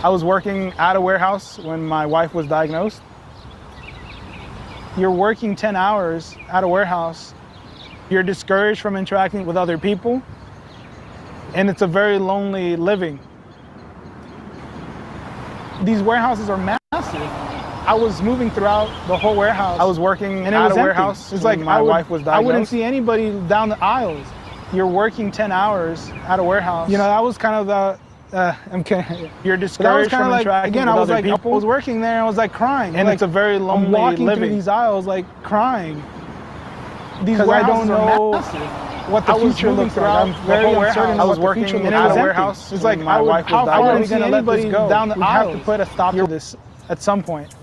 I was working at a warehouse when my wife was diagnosed. You're working 10 hours at a warehouse. You're discouraged from interacting with other people, and it's a very lonely living. These warehouses are massive. I was moving throughout the whole warehouse. I was working at a warehouse. It's like my wife was diagnosed. I wouldn't see anybody down the aisles. You're working 10 hours at a warehouse. You know, that was kind of the, you're discouraged from interacting with other people. I was working there and I was like crying. And it's a very lonely living. I'm walking through these aisles like crying. These warehouses are massive. What the future looks like. I'm very uncertain. I was working at a warehouse. It's like my wife was diagnosed. I wouldn't see anybody down the aisle. We have to put a stop to this at some point.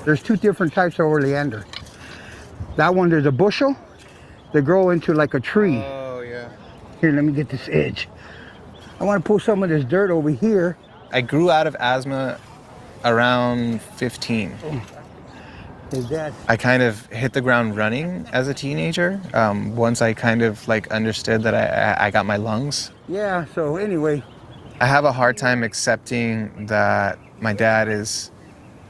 There's two different types of oleander. That one, there's a bushel. They grow into like a tree. Oh, yeah. Here, let me get this edge. I want to pull some of this dirt over here. I grew out of asthma around 15. Is that? I kind of hit the ground running as a teenager. Once I kind of like understood that I got my lungs. Yeah, so anyway. I have a hard time accepting that my dad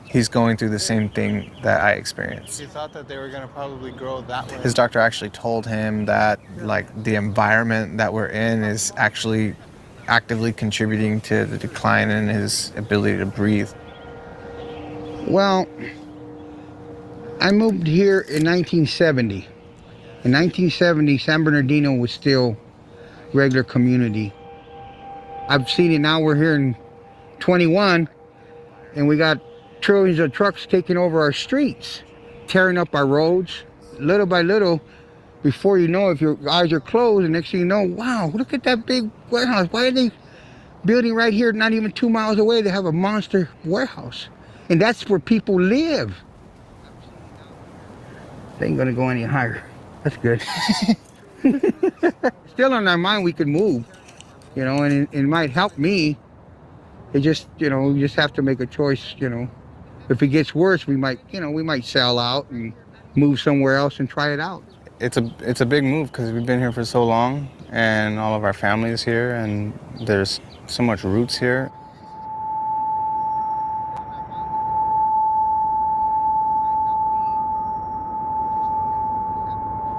he's going through the same thing that I experienced. He thought that they were going to probably grow that way. His doctor actually told him that like the environment that we're in is actually actively contributing to the decline in his ability to breathe. Well, I moved here in 1970. In 1970, San Bernardino was still regular community. I've seen it now. We're here in 21, and we got trillions of trucks taking over our streets, tearing up our roads. Little by little, before you know, if your eyes are closed, and next thing you know, wow, look at that big warehouse. Why are they building right here, not even 2 miles away? They have a monster warehouse. And that's where people live. They ain't gonna go any higher. That's good. Still on our mind, we could move, you know, and it might help me. It just, you know, we just have to make a choice, you know. If it gets worse, we might, you know, we might sell out and move somewhere else and try it out. It's a big move because we've been here for so long and all of our family is here and there's so much roots here.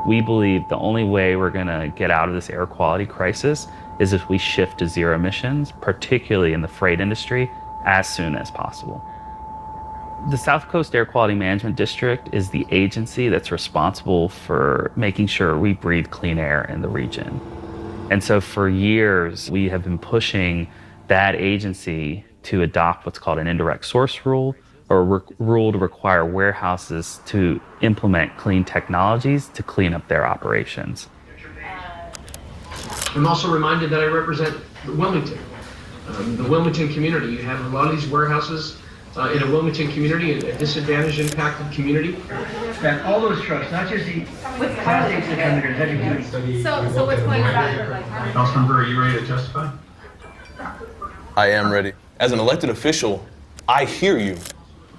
We believe the only way we're going to get out of this air quality crisis is if we shift to zero emissions, particularly in the freight industry, as soon as possible. The South Coast Air Quality Management District is the agency that's responsible for making sure we breathe clean air in the region. And so for years, we have been pushing that agency to adopt what's called an indirect source rule, or a rule to require warehouses to implement clean technologies to clean up their operations. I'm also reminded that I represent Wilmington, the Wilmington community. You have a lot of these warehouses in a Wilmington community, a disadvantaged, impacted community. And all those trucks, not just the plastics that come here, heavy duty. So what's going on? Councilmember, are you ready to testify? I am ready. As an elected official, I hear you.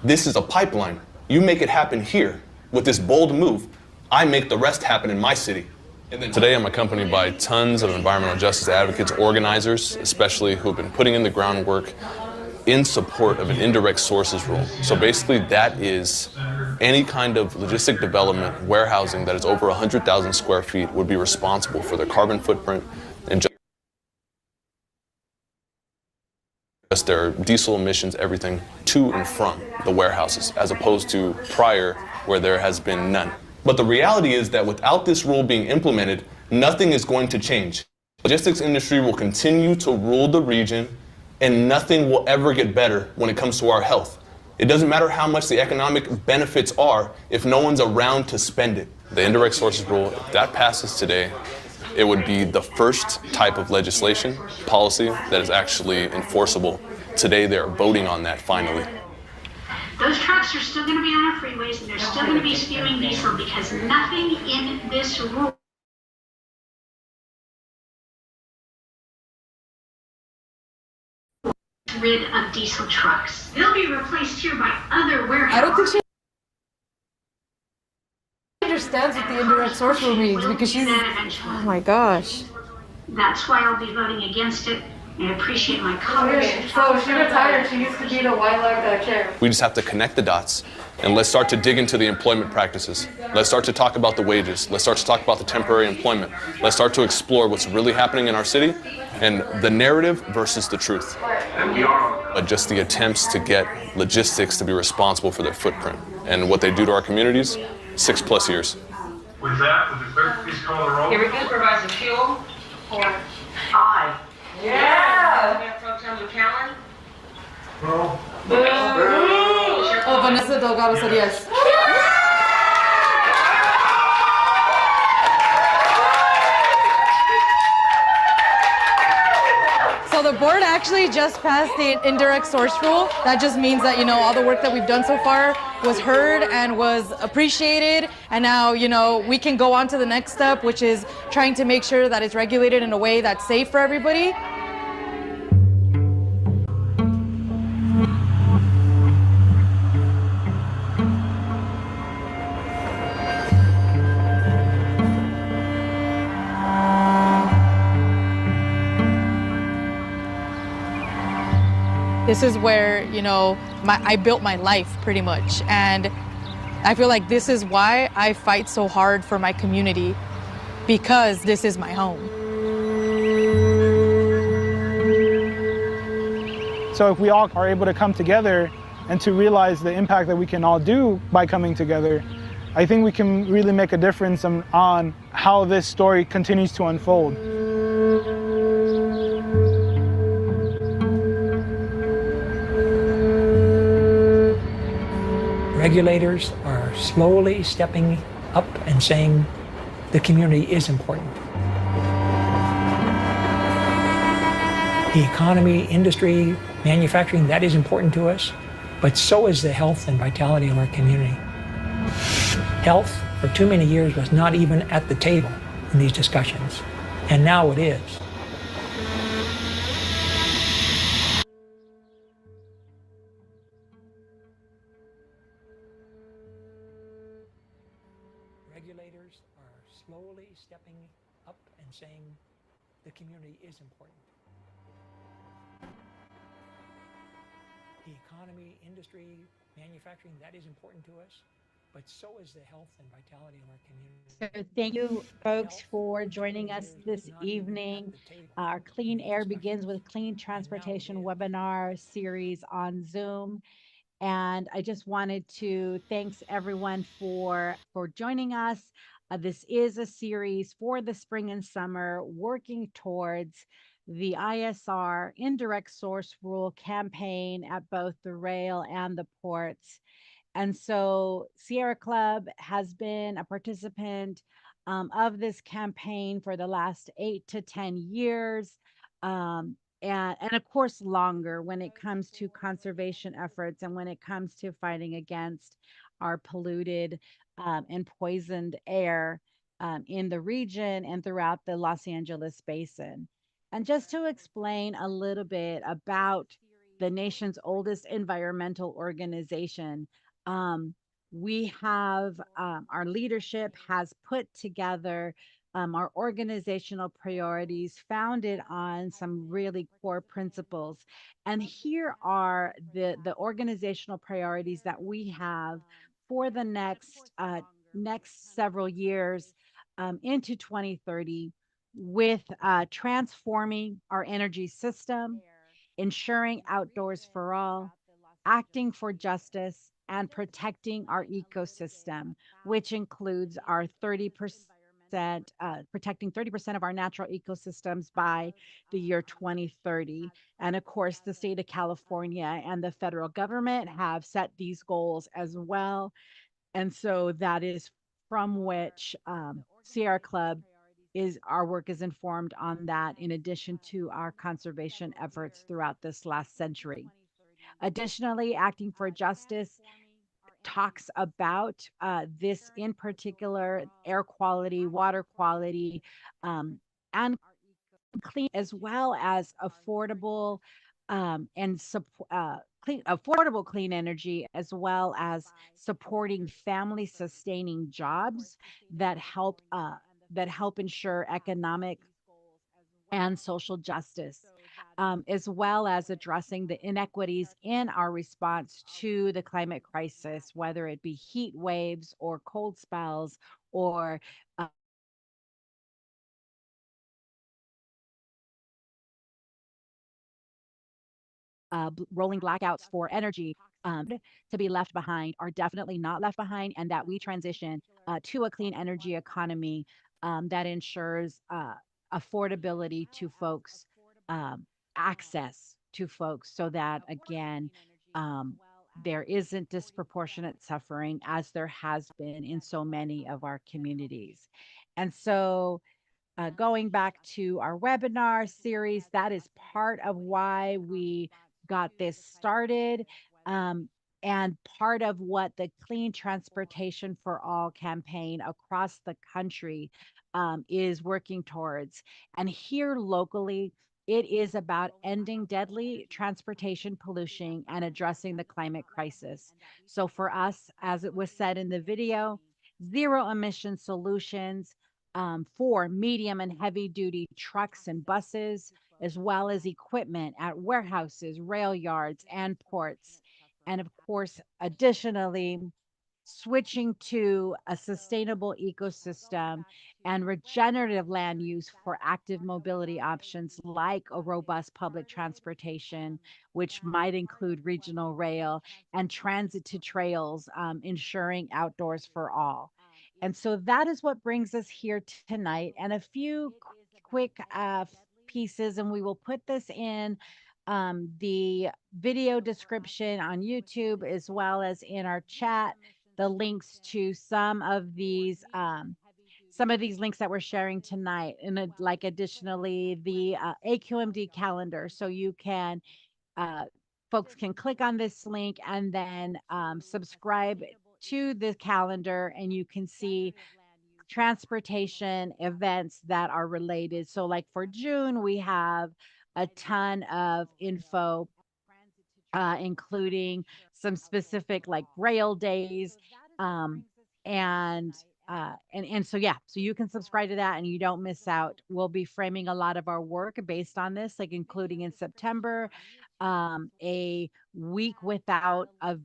This is a pipeline. You make it happen here. With this bold move, I make the rest happen in my city. And then today I'm accompanied by tons of environmental justice advocates, organizers, especially who have been putting in the groundwork in support of an indirect sources rule. So basically that is any kind of logistic development, warehousing that is over 100,000 square feet would be responsible for their carbon footprint and just their diesel emissions, everything to and from the warehouses, as opposed to prior where there has been none. But the reality is that without this rule being implemented, nothing is going to change. The logistics industry will continue to rule the region and nothing will ever get better when it comes to our health. It doesn't matter how much the economic benefits are if no one's around to spend it. The indirect sources rule, if that passes today, it would be the first type of legislation, policy, that is actually enforceable. Today they're voting on that finally. Those trucks are still going to be on our freeways and they're still going to be spewing diesel because nothing in this rule rid of diesel trucks. They'll be replaced here by other warehouses. I don't think she understands what the indirect source rule means because she's, oh my gosh. That's why I'll be voting against it. I appreciate my colleagues. Okay, so she retired. She used to be the YLAC chair. We just have to connect the dots and let's start to dig into the employment practices. Let's start to talk about the wages. Let's start to talk about the temporary employment. Let's start to explore what's really happening in our city and the narrative versus the truth. But just the attempts to get logistics to be responsible for their footprint and what they do to our communities, 6+ years. With that, would the clerk please call the roll? Here we go. Supervisor Fuel. Aye. Yeah. Mayor Pro Tem McCallum. No. Oh, Vanessa Delgado said yes. So the board actually just passed the indirect source rule. That just means that, all the work that we've done so far was heard and was appreciated. And now, we can go on to the next step, which is trying to make sure that it's regulated in a way that's safe for everybody. This is where, I built my life pretty much. And I feel like this is why I fight so hard for my community, because this is my home. So if we all are able to come together and to realize the impact that we can all do by coming together, I think we can really make a difference on how this story continues to unfold. Regulators are slowly stepping up and saying the community is important. The economy, industry, manufacturing, that is important to us, but so is the health and vitality of our community. Health, for too many years, was not even at the table in these discussions, and now it is. Regulators are slowly stepping up and saying the community is important. The economy, industry, manufacturing, that is important to us, but so is the health and vitality of our community. So thank you, folks, for joining us this evening. Our Clean Air Begins with Clean Transportation webinar series on Zoom. And I just wanted to thanks everyone for joining us. This is a series for the spring and summer, working towards the ISR indirect source rule campaign at both the rail and the ports. And so Sierra Club has been a participant of this campaign for the last 8 to 10 years. And of course, longer when it comes to conservation efforts and when it comes to fighting against our polluted and poisoned air in the region and throughout the Los Angeles basin. And just to explain a little bit about the nation's oldest environmental organization, we have our leadership has put together our organizational priorities founded on some really core principles. And here are the organizational priorities that we have for the next several years into 2030, with transforming our energy system, ensuring outdoors for all, acting for justice, and protecting our ecosystem, which includes our 30%, protecting 30% of our natural ecosystems by the year 2030. And of course, the state of California and the federal government have set these goals as well. And so that is from which Sierra Club our work is informed on that, in addition to our conservation efforts throughout this last century. Additionally, Acting for Justice talks about this in particular: air quality, water quality, and clean, as well as affordable affordable clean energy, as well as supporting family sustaining jobs that help ensure economic and social justice, as well as addressing the inequities in our response to the climate crisis, whether it be heat waves or cold spells or rolling blackouts for energy, to be left behind are definitely not left behind, and that we transition to a clean energy economy that ensures affordability to folks, um, access to folks, so that again, um, there isn't disproportionate suffering as there has been in so many of our communities. And so, going back to our webinar series, that is part of why we got this started. Um, and part of what the Clean Transportation for All campaign across the country is working towards. And here locally, it is about ending deadly transportation pollution and addressing the climate crisis. So, for us, as it was said in the video, zero emission solutions for medium and heavy duty trucks and buses, as well as equipment at warehouses, rail yards, and ports. And of course, additionally, switching to a sustainable ecosystem and regenerative land use for active mobility options like a robust public transportation, which might include regional rail and transit to trails, ensuring outdoors for all. And so that is what brings us here tonight, and a few quick pieces, and we will put this in the video description on YouTube as well as in our chat, the links to some of these links that we're sharing tonight, and like additionally the AQMD calendar, so you can uh, folks can click on this link and then subscribe to the calendar, and you can see transportation events that are related. So, like for June, we have a ton of info, including some specific like rail days, um, and so yeah, so you can subscribe to that and you don't miss out. We'll be framing a lot of our work based on this, like including in September, a week without a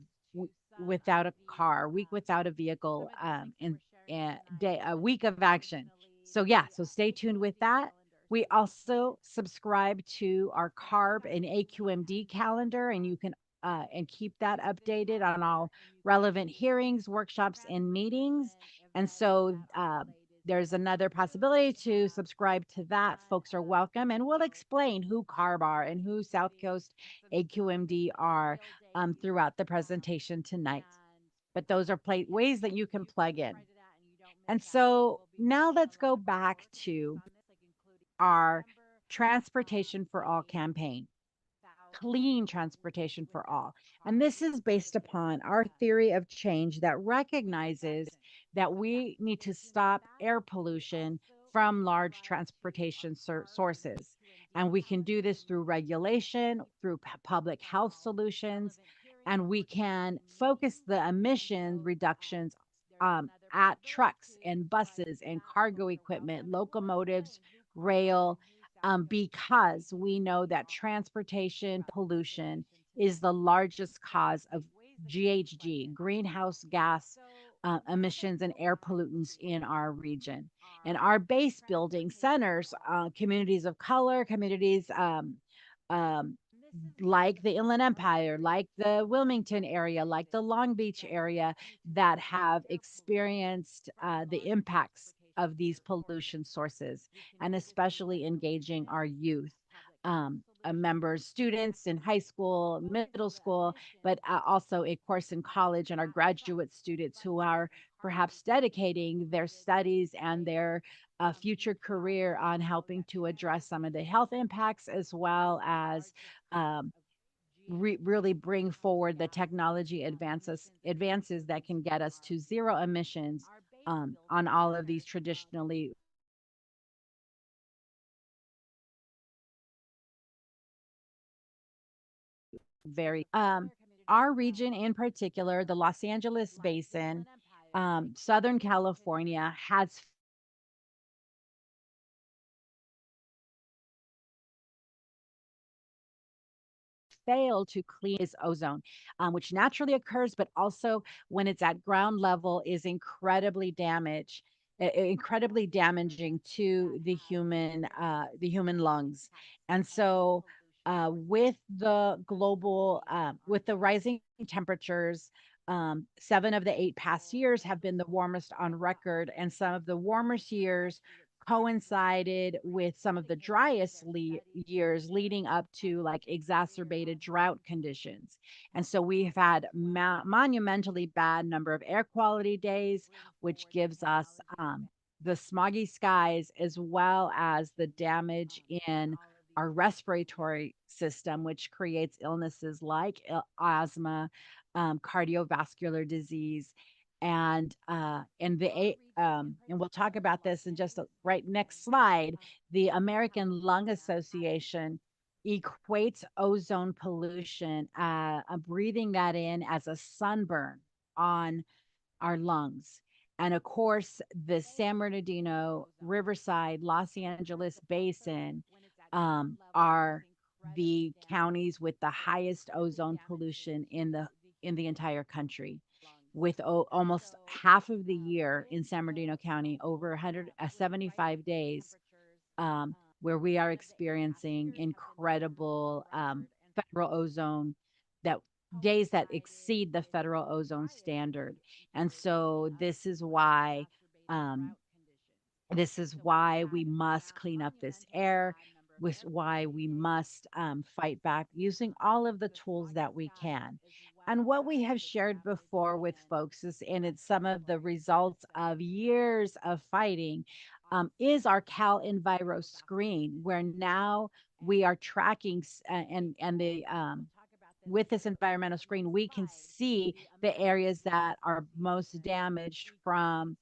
car, week without a vehicle, and day a week of action. So yeah, so stay tuned with that. We also subscribe to our CARB and AQMD calendar, and you can and keep that updated on all relevant hearings, workshops, and meetings. And so there's another possibility to subscribe to that. Folks are welcome, and we'll explain who CARB are and who South Coast AQMD are throughout the presentation tonight. But those are ways that you can plug in. And so now let's go back to our Transportation for All campaign, clean transportation for all. And this is based upon our theory of change that recognizes that we need to stop air pollution from large transportation sources. And we can do this through regulation, through public health solutions, and we can focus the emission reductions at trucks and buses and cargo equipment, locomotives, rail, because we know that transportation pollution is the largest cause of GHG, greenhouse gas emissions, and air pollutants in our region. And our base building centers communities of color, communities um, like the Inland Empire, like the Wilmington area, like the Long Beach area, that have experienced the impacts of these pollution sources, and especially engaging our youth. Members, students in high school, middle school, but also, of course, in college, and our graduate students who are perhaps dedicating their studies and their future career on helping to address some of the health impacts, as well as um, really bring forward the technology advances that can get us to zero emissions on all of these traditionally very our region in particular, the Los Angeles basin, Southern California, has fail to clean is ozone, which naturally occurs, but also when it's at ground level is incredibly damaging to the human lungs. And so with the rising temperatures, 7 of the 8 past years have been the warmest on record, and some of the warmest years coincided with some of the driest years leading up to like exacerbated drought conditions. And so we've had monumentally bad number of air quality days, which gives us the smoggy skies as well as the damage in our respiratory system, which creates illnesses like asthma, cardiovascular disease, and we'll talk about this in just right next slide. The American Lung Association equates ozone pollution, breathing that in, as a sunburn on our lungs. And of course, the San Bernardino, Riverside, Los Angeles basin are the counties with the highest ozone pollution in the entire country, with almost half of the year in San Bernardino County, over 175 days, where we are experiencing incredible federal ozone, that days that exceed the federal ozone standard. And so um, this is why we must clean up this air, which is why we must fight back using all of the tools that we can. And what we have shared before with folks is, and it's some of the results of years of fighting, is our Cal Enviro screen, where now we are tracking and the with this environmental screen, we can see the areas that are most damaged from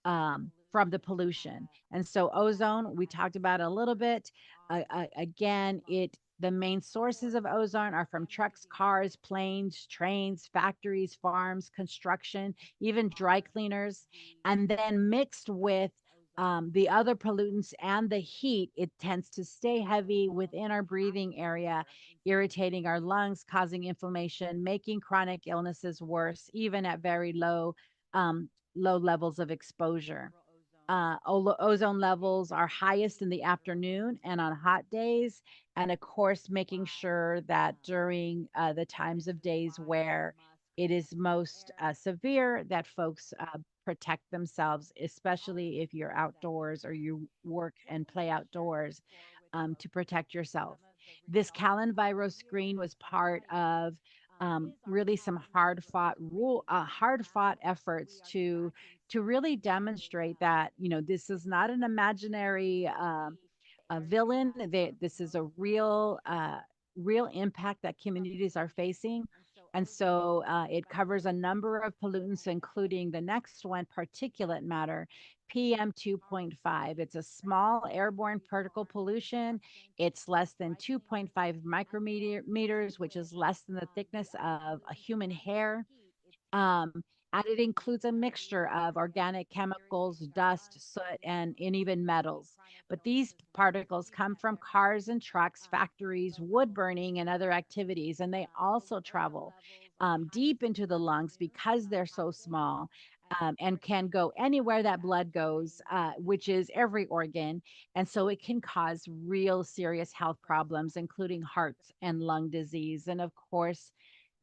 the pollution. And so ozone, we talked about a little bit. Again, the main sources of ozone are from trucks, cars, planes, trains, factories, farms, construction, even dry cleaners, and then mixed with the other pollutants and the heat, it tends to stay heavy within our breathing area, irritating our lungs, causing inflammation, making chronic illnesses worse, even at very low levels of exposure. Ozone levels are highest in the afternoon and on hot days. And of course, making sure that during the times of days where it is most severe, that folks protect themselves, especially if you're outdoors or you work and play outdoors, to protect yourself. This Calenviro screen was part of really some hard fought efforts to really demonstrate that, this is not an imaginary a villain. This is a real impact that communities are facing. And so it covers a number of pollutants, including the next one, particulate matter, PM 2.5. It's a small airborne particle pollution. It's less than 2.5 micrometers, which is less than the thickness of a human hair. Um, and it includes a mixture of organic chemicals, dust, soot, and even metals. But these particles come from cars and trucks, factories, wood burning, and other activities. And they also travel deep into the lungs because they're so small. And can go anywhere that blood goes, which is every organ. And so it can cause real serious health problems, including heart and lung disease. And of course,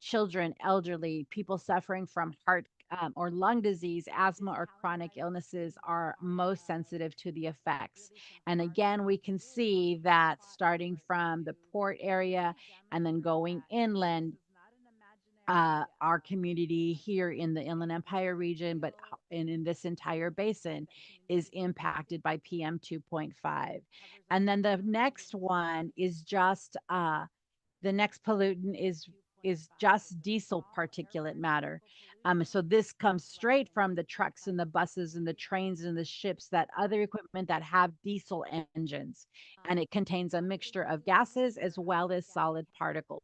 children, elderly, people suffering from heart or lung disease, asthma, or chronic illnesses are most sensitive to the effects. And again, we can see that starting from the port area and then going inland, our community here in the Inland Empire region, but in this entire basin, is impacted by PM 2.5. And then the next one is just the next pollutant is just diesel particulate matter. So this comes straight from the trucks and the buses and the trains and the ships, that other equipment that have diesel engines, and it contains a mixture of gases as well as solid particles.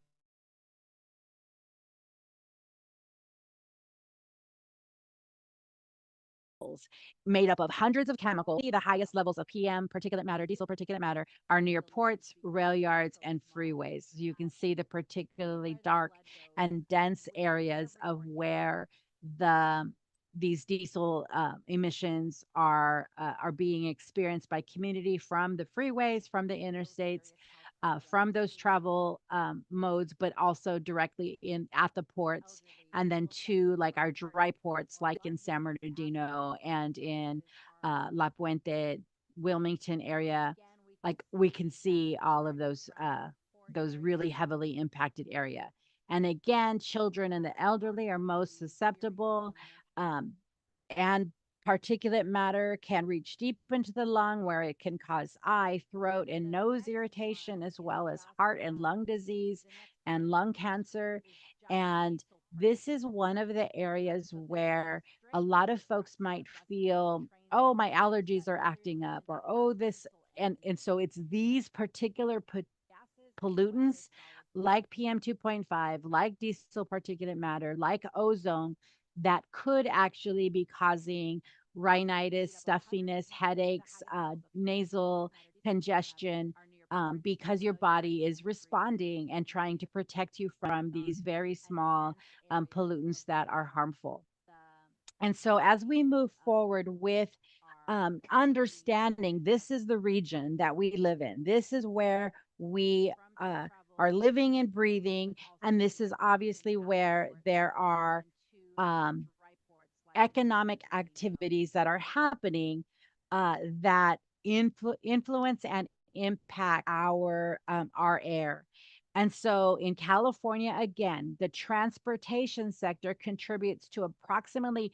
made up of hundreds of chemicals. The highest levels of PM, particulate matter, diesel particulate matter are near ports, rail yards, and freeways. You can see the particularly dark and dense areas of where these diesel emissions are being experienced by community from the freeways, from the interstates, from those travel modes, but also directly in at the ports, and then to like our dry ports, like in San Bernardino and in La Puente, Wilmington area. Like we can see all of those really heavily impacted area. And again, children and the elderly are most susceptible. Um, and particulate matter can reach deep into the lung where it can cause eye, throat, and nose irritation, as well as heart and lung disease and lung cancer. And this is one of the areas where a lot of folks might feel, oh, my allergies are acting up, or oh, this. And so it's these particular pollutants like PM 2.5, like diesel particulate matter, like ozone, that could actually be causing rhinitis, stuffiness, headaches, nasal congestion, because your body is responding and trying to protect you from these very small pollutants that are harmful. And so, as we move forward with understanding this is the region that we live in, this is where we are living and breathing, and this is obviously where there are um, economic activities that are happening that influence and impact our air. And so in California, again, the transportation sector contributes to approximately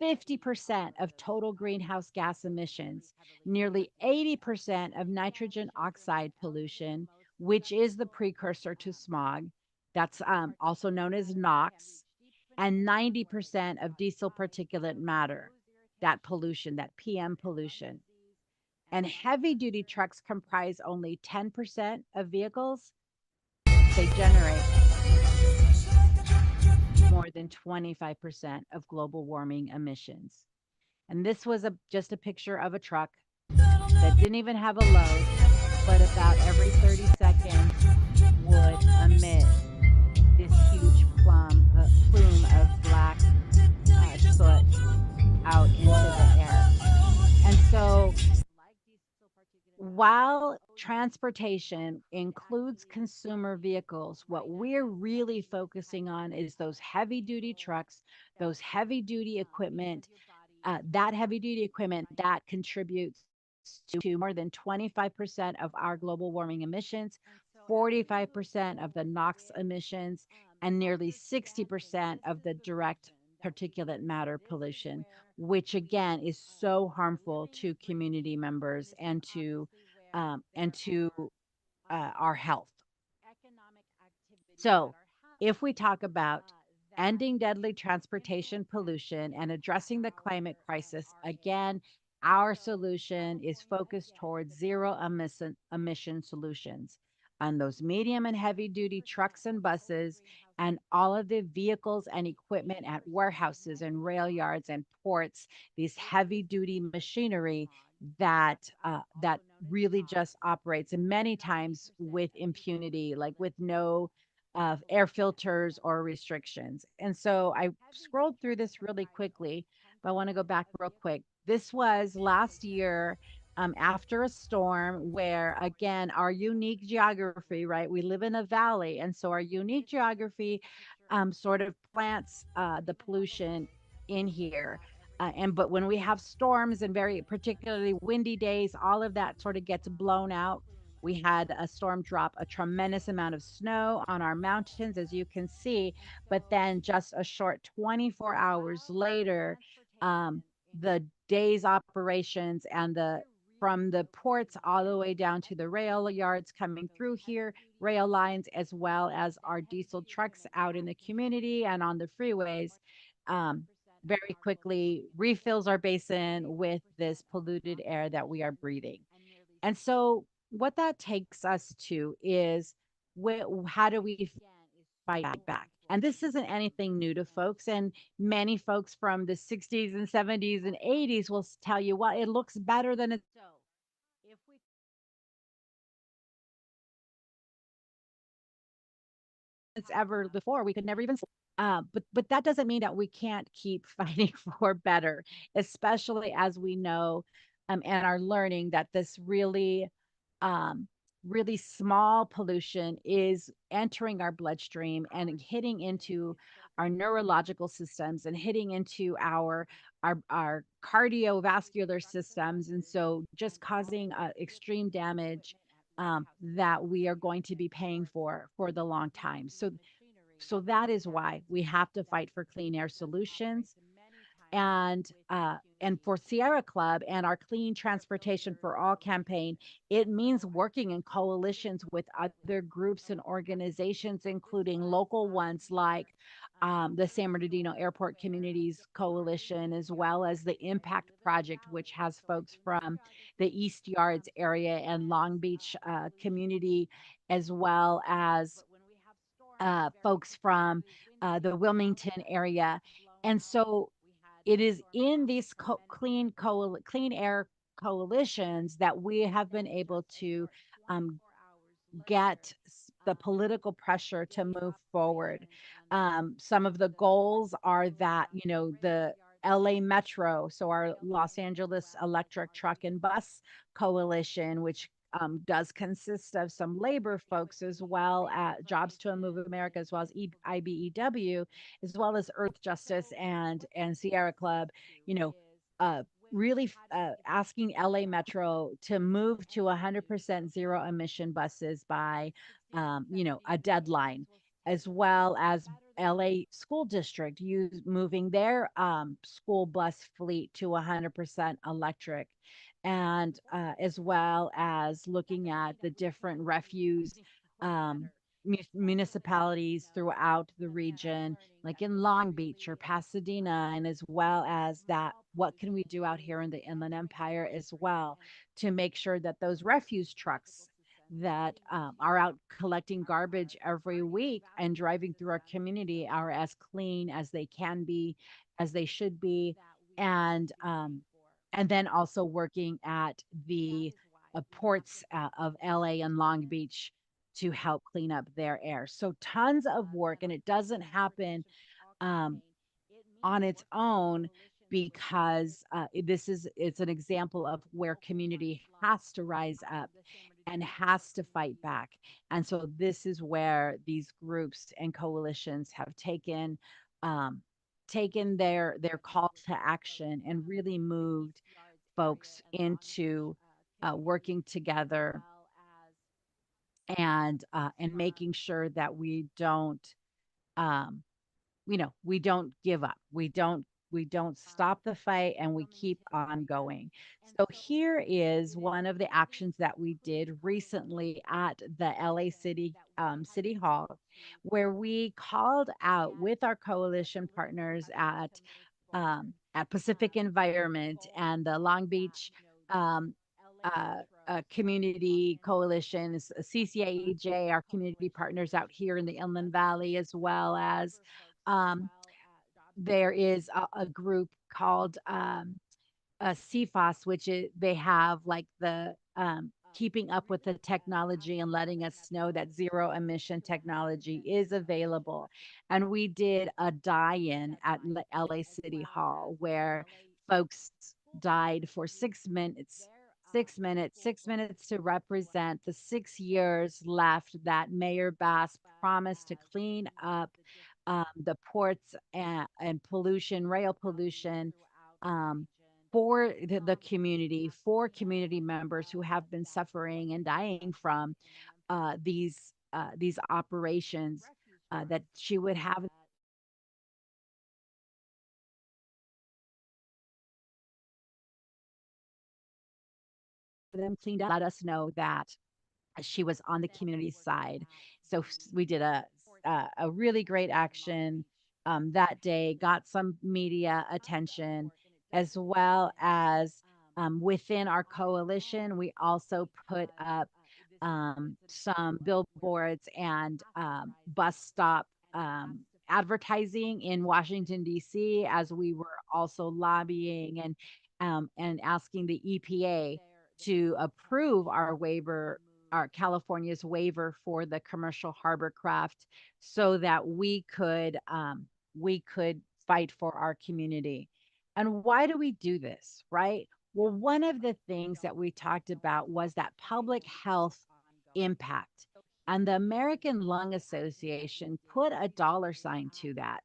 50% of total greenhouse gas emissions, nearly 80% of nitrogen oxide pollution, which is the precursor to smog. That's also known as NOx, and 90% of diesel particulate matter, that pollution, that PM pollution. And heavy duty trucks comprise only 10% of vehicles. They generate more than 25% of global warming emissions. And this was just a picture of a truck that didn't even have a load, but about every 30 seconds would emit this huge plume of black soot out into the air. And so while transportation includes consumer vehicles, what we're really focusing on is those heavy duty trucks, those heavy duty equipment, that heavy duty equipment that contributes to more than 25% of our global warming emissions, 45% of the NOx emissions, and nearly 60% of the direct particulate matter pollution, which again is so harmful to community members and to our health. So, if we talk about ending deadly transportation pollution and addressing the climate crisis, again, our solution is focused towards zero emission solutions on those medium and heavy duty trucks and buses, and all of the vehicles and equipment at warehouses and rail yards and ports, these heavy duty machinery that really just operates, and many times with impunity, like with no air filters or restrictions. And so I scrolled through this really quickly, but I want to go back real quick. This was last year, after a storm where, again, our unique geography, right? We live in a valley. And so our unique geography sort of plants the pollution in here. But when we have storms and very particularly windy days, all of that sort of gets blown out. We had a storm drop a tremendous amount of snow on our mountains, as you can see. But then just a short 24 hours later, the day's operations and the from the ports all the way down to the rail yards coming through here, rail lines, as well as our diesel trucks out in the community and on the freeways, um, very quickly refills our basin with this polluted air that we are breathing. And so, what that takes us to is how do we fight back? And this isn't anything new to folks. And many folks from the 60s and 70s and 80s will tell you, well, it looks better than it's ever before. We could never even. But that doesn't mean that we can't keep fighting for better, especially as we know and are learning that this um, really small pollution is entering our bloodstream and hitting into our neurological systems and hitting into our cardiovascular systems, and so just causing extreme damage that we are going to be paying for the long time. So that is why we have to fight for clean air solutions. And for Sierra Club and our Clean Transportation for All campaign, it means working in coalitions with other groups and organizations, including local ones like the San Bernardino Airport Communities Coalition, as well as the Impact Project, which has folks from the East Yards area and Long Beach community, as well as folks from the Wilmington area. And so it is in these clean air coalitions that we have been able to um, get the political pressure to move forward. Some of the goals are that, the LA Metro, so our Los Angeles Electric Truck and Bus Coalition, which does consist of some labor folks as well as Jobs to Move America, as well as IBEW, as well as Earth Justice and Sierra Club, you know, uh, really asking LA Metro to move to 100% zero emission buses by, a deadline, as well as LA School District moving their school bus fleet to 100% electric, and as well as looking at the different refuse um, municipalities throughout the region, like in Long Beach or Pasadena, and as well as that, what can we do out here in the Inland Empire as well to make sure that those refuse trucks that are out collecting garbage every week and driving through our community are as clean as they can be, as they should be, and then also working at the ports of LA and Long Beach to help clean up their air. So tons of work, and it doesn't happen um, on its own, because it's an example of where community has to rise up and has to fight back. And so this is where these groups and coalitions have um, taken their call to action and really moved folks into working together and making sure that um, we don't give up. We don't stop the fight, and we keep on going. So here is one of the actions that we did recently at the LA City Hall, where we called out with our coalition partners at Pacific Environment and the Long Beach um, Community Coalition, CCAEJ, our community partners out here in the Inland Valley, as well as there is a group called CFOS, which they have like the keeping up with the technology and letting us know that zero emission technology is available. And we did a die-in at LA City Hall where folks died for 6 minutes. 6 minutes to represent the 6 years left that Mayor Bass promised to clean up the ports and pollution, rail pollution, um, for the community, for community members who have been suffering and dying from these operations, that she would have them cleaned up, let us know that she was on the community side. So we did a really great action that day, got some media attention, as well as within our coalition, we also put up some billboards and bus stop advertising in Washington, D.C., as we were also lobbying and asking the EPA to approve our waiver, our California's waiver for the commercial harbor craft, so that we could fight for our community. And why do we do this, right? Well, one of the things that we talked about was that public health impact. And the American Lung Association put a dollar sign to that.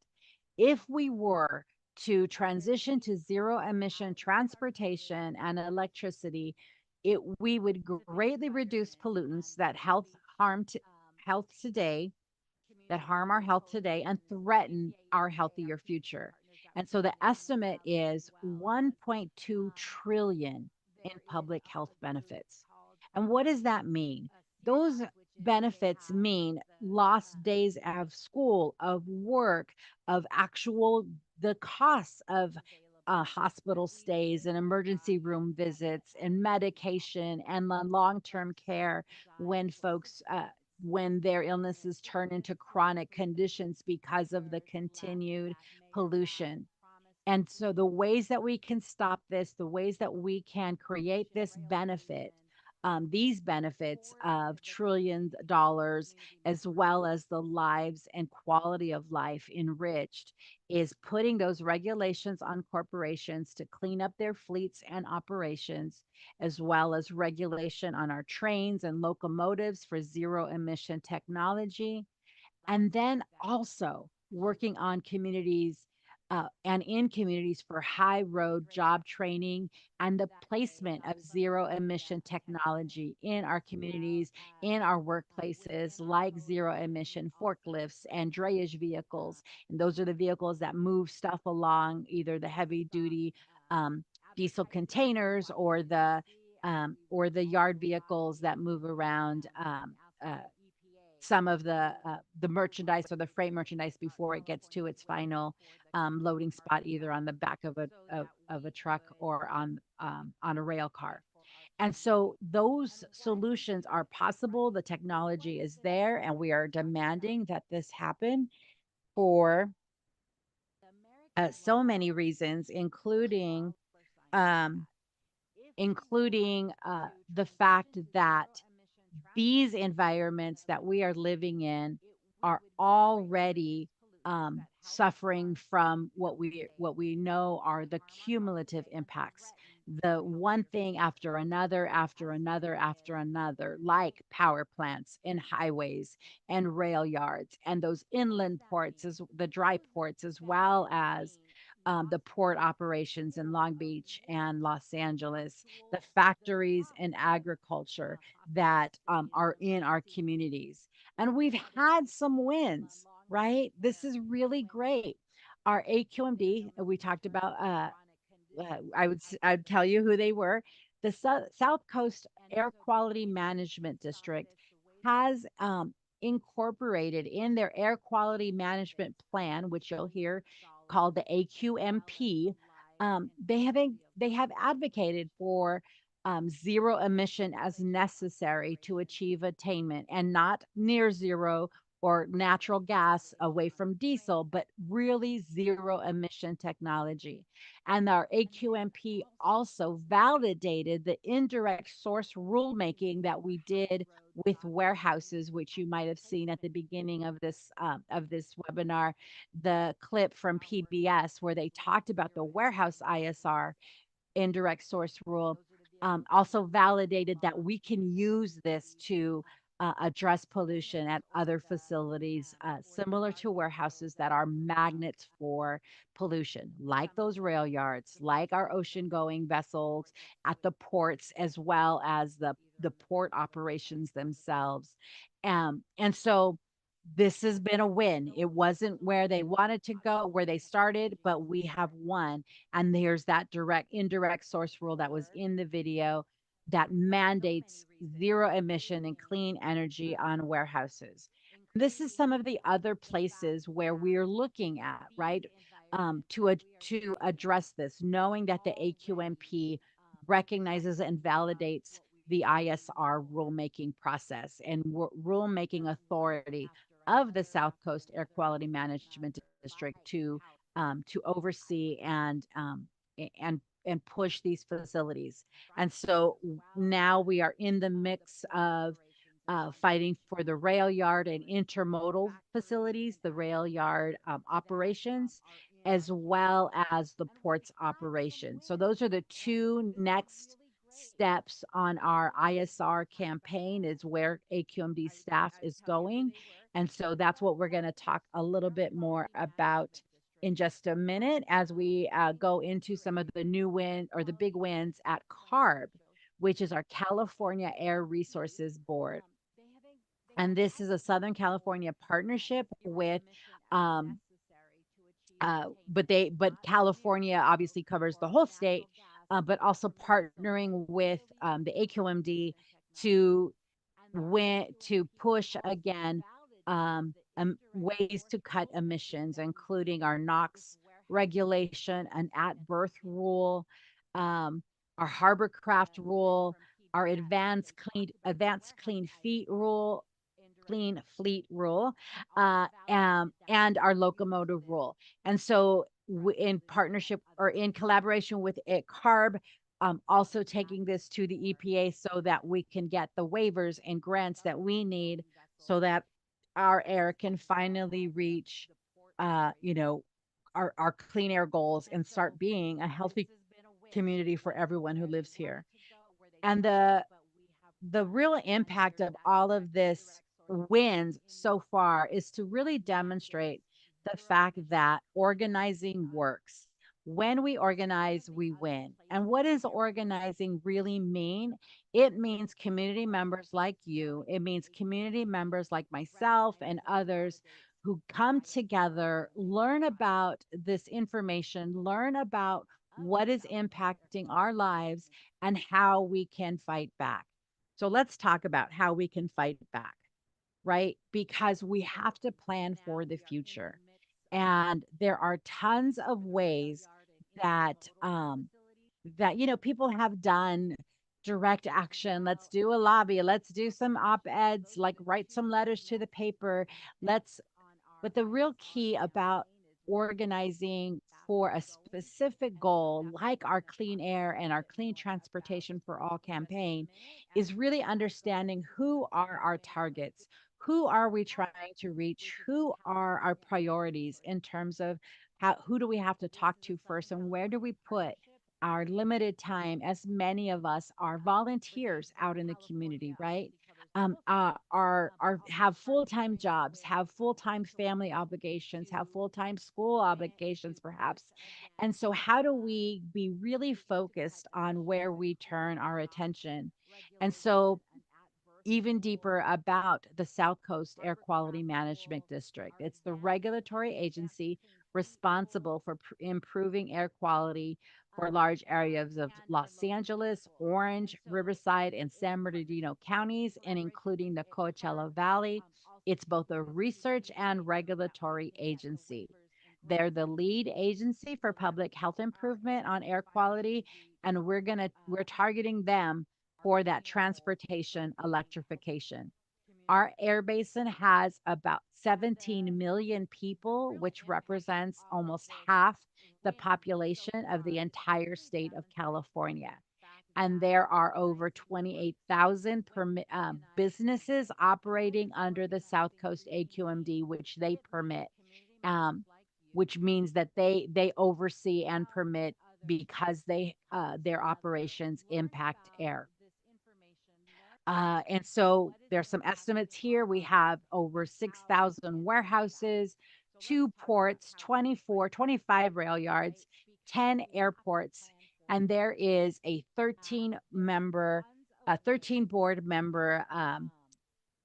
If we were to transition to zero emission transportation and electricity, we would greatly reduce pollutants that health today, that harm our health today and threaten our healthier future. And so the estimate is 1.2 trillion in public health benefits. And what does that mean? Those benefits mean lost days of school, of work, of actual the costs of hospital stays and emergency room visits and medication and long-term care when folks when their illnesses turn into chronic conditions because of the continued pollution. And so, the ways that we can stop this, the ways that we can create this benefit, these benefits of trillions of dollars, as well as the lives and quality of life enriched, is putting those regulations on corporations to clean up their fleets and operations, as well as regulation on our trains and locomotives for zero emission technology, and then also working on communities and in communities for high road job training and the placement of zero emission technology in our communities, in our workplaces, like zero emission forklifts and drayage vehicles. And those are the vehicles that move stuff along, either the heavy duty diesel containers or the yard vehicles that move around some of the merchandise or the freight merchandise before it gets to its final loading spot, either on the back of a truck or on a rail car. And so those solutions are possible. The technology is there, and we are demanding that this happen for so many reasons, um, including the fact that these environments that we are living in are already suffering from what we know are the cumulative impacts, the one thing after another, after another, after another, like power plants and highways and rail yards and those inland ports, as the dry ports, as well as the port operations in Long Beach and Los Angeles, the factories and agriculture that are in our communities. And we've had some wins, right? This is really great. Our AQMD, we talked about, I'd tell you who they were. The South Coast Air Quality Management District has incorporated in their air quality management plan, which you'll hear called the AQMP. They have advocated for zero emission as necessary to achieve attainment, and not near zero or natural gas away from diesel, but really zero emission technology. And our AQMP also validated the indirect source rulemaking that we did with warehouses, which you might have seen at the beginning of this webinar, the clip from PBS where they talked about the warehouse ISR, indirect source rule, also validated that we can use this to address pollution at other facilities similar to warehouses that are magnets for pollution, like those rail yards, like our ocean going vessels at the ports, as well as the port operations themselves. And so this has been a win. It wasn't where they wanted to go, where they started, but we have won. And there's that indirect source rule that was in the video that mandates zero emission and clean energy on warehouses. This is some of the other places where we're looking at, right? To address this, knowing that the AQMP recognizes and validates the ISR rulemaking process and rulemaking authority of the South Coast Air Quality Management District to oversee and push these facilities. And so now we are in the mix of fighting for the rail yard and intermodal facilities, the rail yard operations, as well as the ports operation. So those are the two next steps on our ISR campaign is where AQMD staff is going. And so that's what we're going to talk a little bit more about in just a minute as we go into some of the new win or the big wins at CARB, which is our California Air Resources Board. And this is a Southern California partnership with but California obviously covers the whole state, but also partnering with the AQMD to to push again ways to cut emissions, including our NOx regulation, an at-birth rule, our Harborcraft rule, our advanced clean feet rule, clean fleet rule, and our locomotive rule. And so in partnership or in collaboration with CARB, also taking this to the EPA so that we can get the waivers and grants that we need so that our air can finally reach, our clean air goals and start being a healthy community for everyone who lives here. And the real impact of all of this wins so far is to really demonstrate the fact that organizing works. When we organize, we win. And what does organizing really mean? It means community members like you, it means community members like myself and others who come together, learn about this information, learn about what is impacting our lives and how we can fight back. So let's talk about how we can fight back, right? Because we have to plan for the future. And there are tons of ways that people have done direct action. Let's do a lobby, let's do some op-eds, like write some letters to the paper. Let's But the real key about organizing for a specific goal, like our clean air and our clean transportation for all campaign, is really understanding who are our targets, who are we trying to reach, who are our priorities in terms of who do we have to talk to first, and where do we put our limited time, as many of us are volunteers out in the community, right? Are have full-time jobs, have full-time family obligations, have full-time school obligations perhaps. And so how do we be really focused on where we turn our attention? And so even deeper about the South Coast Air Quality Management District. It's the regulatory agency responsible for improving air quality for large areas of Los Angeles, Orange, Riverside, and San Bernardino counties, and including the Coachella Valley. It's both a research and regulatory agency. They're the lead agency for public health improvement on air quality, and we're targeting them for that transportation electrification. Our air basin has about 17 million people, which represents almost half the population of the entire state of California. And there are over 28,000 businesses operating under the South Coast AQMD, which they permit, which means that they oversee and permit because their operations impact air. And so there's some estimates here. We have over 6,000 warehouses, 2 ports, 25 rail yards, 10 airports, and there is a 13 board member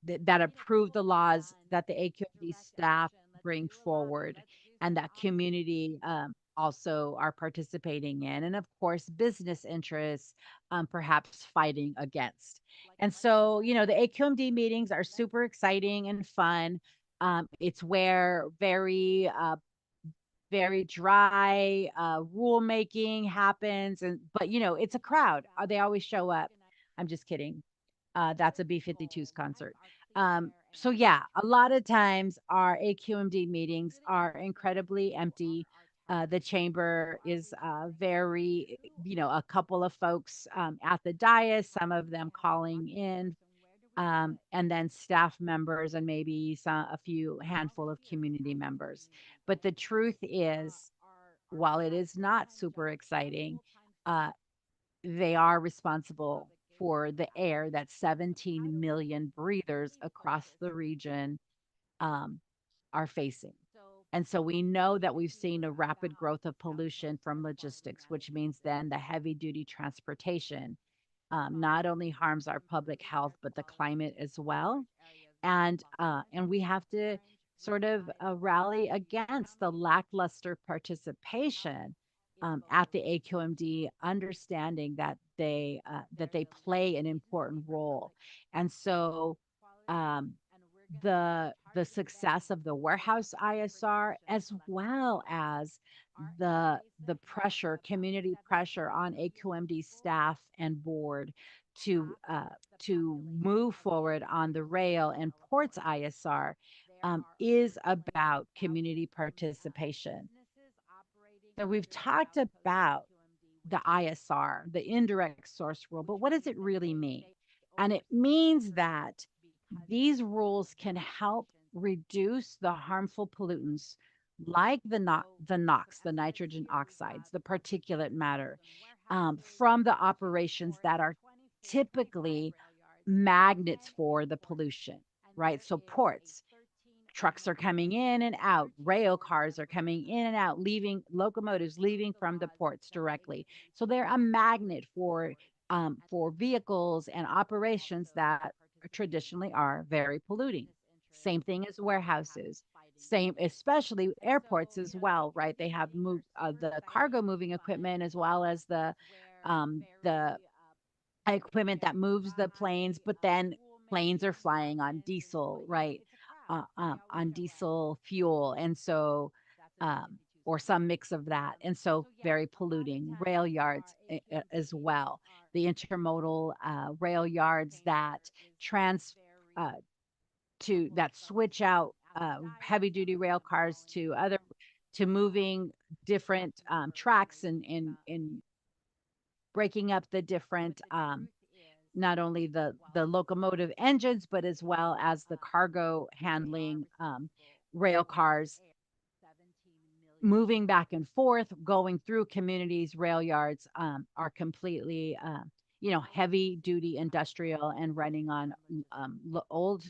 that approve the laws that the AQMD staff bring forward and that community also are participating in. And of course, business interests perhaps fighting against. And so, the AQMD meetings are super exciting and fun. It's where very dry rulemaking happens. But it's a crowd. They always show up. I'm just kidding. That's a B-52's concert. So yeah, a lot of times our AQMD meetings are incredibly empty. The chamber is very, a couple of folks at the dais, some of them calling in, and then staff members and maybe a few handful of community members. But the truth is, while it is not super exciting, uh, they are responsible for the air that 17 million breathers across the region um, are facing. And so we know that we've seen a rapid growth of pollution from logistics, which means then the heavy duty transportation not only harms our public health, but the climate as well. And we have to sort of rally against the lackluster participation at the AQMD, understanding that they play an important role. And so um, the success of the warehouse ISR, as well as the pressure, community pressure on AQMD staff and board to move forward on the rail and ports ISR, is about community participation. So we've talked about the ISR, the indirect source rule, but what does it really mean? And it means that these rules can help reduce the harmful pollutants like the NOx, the nitrogen oxides, the particulate matter, from the operations that are typically magnets for the pollution, right? So ports, trucks are coming in and out, rail cars are coming in and out, leaving locomotives leaving from the ports directly. So they're a magnet for vehicles and operations that traditionally are very polluting. Same thing as warehouses. Same, especially airports as well, right? They have moved the cargo moving equipment as well as the equipment that moves the planes, but then planes are flying on diesel, right? On diesel fuel. And so, or some mix of that. And so, very polluting. Rail yards as well. The intermodal rail yards that trans uh, that switch out heavy duty rail cars to moving different tracks and in breaking up the different not only the locomotive engines, but as well as the cargo handling rail cars moving back and forth, going through communities, rail yards are completely, heavy duty industrial and running on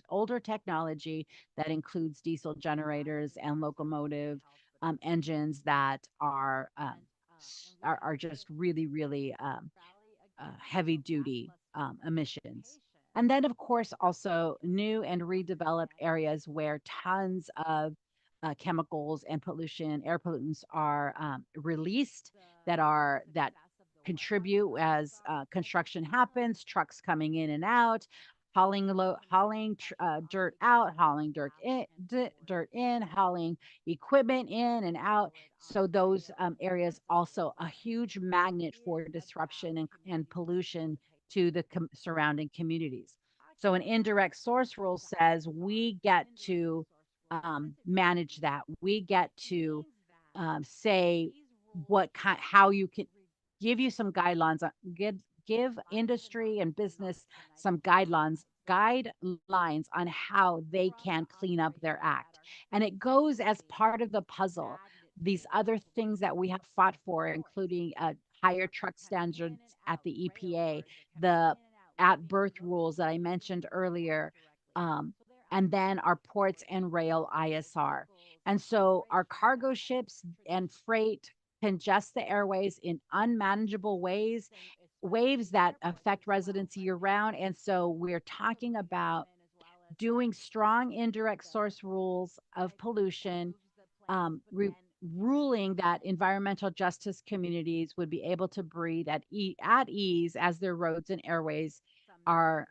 older technology that includes diesel generators and locomotive engines that are just really, really heavy duty emissions. And then, of course, also new and redeveloped areas where tons of chemicals and pollution, air pollutants are released that contribute as construction happens, trucks coming in and out, hauling dirt out, hauling dirt in, hauling equipment in and out. So those areas also a huge magnet for disruption and pollution to the surrounding communities. So an indirect source rule says we get to manage that. We get to say how you can give you some guidelines, give industry and business some guidelines on how they can clean up their act. And it goes as part of the puzzle. These other things that we have fought for, including higher truck standards at the EPA, the at birth rules that I mentioned earlier, um, and then our ports and rail ISR. And so our cargo ships and freight congest the airways in unmanageable waves that affect residents year round. And so we're talking about doing strong indirect source rules of pollution, ruling that environmental justice communities would be able to breathe at ease as their roads and airways are,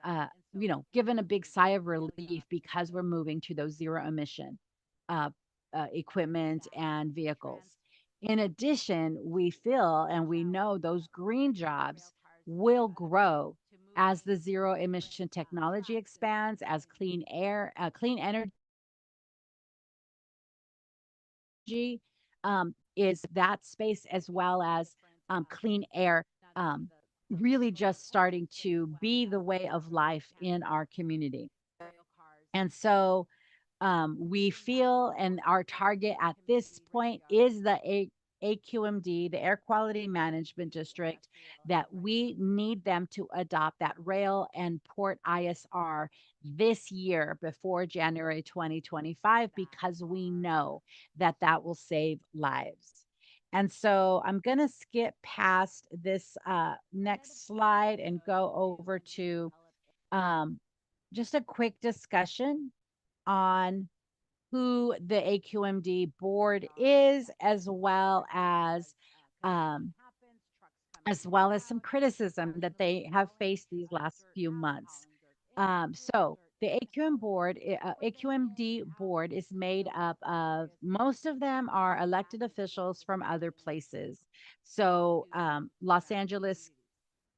given a big sigh of relief because we're moving to those zero emission uh, equipment and vehicles. In addition, we feel and we know those green jobs will grow as the zero emission technology expands, as clean energy is that space, as well as clean air, um, really just starting to be the way of life in our community. And so we feel, and our target at this point is the AQMD, the Air Quality Management District, that we need them to adopt that rail and port ISR this year before January 2025, because we know that that will save lives. And so I'm going to skip past this next slide and go over to um, just a quick discussion on who the AQMD board is, um, as well as some criticism that they have faced these last few months. So the AQMD board is made up of, most of them are elected officials from other places. So Los Angeles,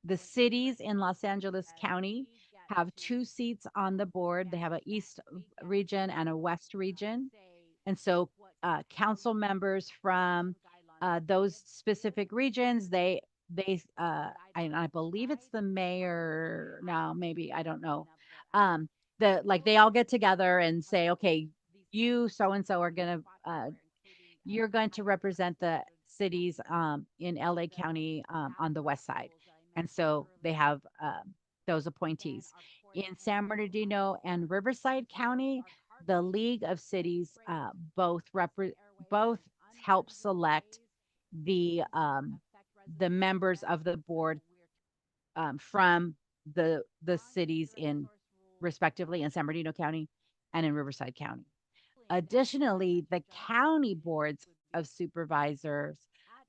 the cities in Los Angeles County have 2 seats on the board. They have an East region and a West region. And so council members from those specific regions, I believe it's the mayor now, maybe, I don't know. Um, they all get together and say, okay, you so and so are going to you're going to represent the cities in LA County on the west side. And so they have those appointees. In San Bernardino and Riverside County, the League of Cities both help select the members of the board from the cities in, respectively, in San Bernardino County and in Riverside County. Additionally, the county boards of supervisors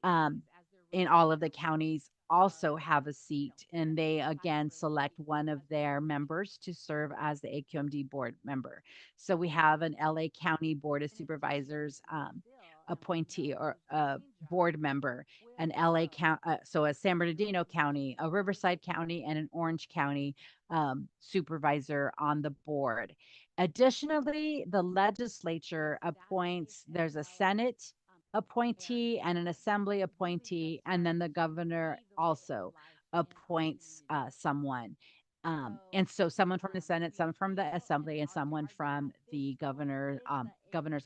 um, in all of the counties also have a seat, and they again select one of their members to serve as the AQMD board member. So we have an LA County Board of Supervisors appointee or a board member, an LA County, so a San Bernardino County, a Riverside County, and an Orange County supervisor on the board. Additionally, the legislature appoints, there's a Senate appointee and an assembly appointee, and then the governor also appoints someone. And so someone from the Senate, someone from the assembly, and someone from the governor's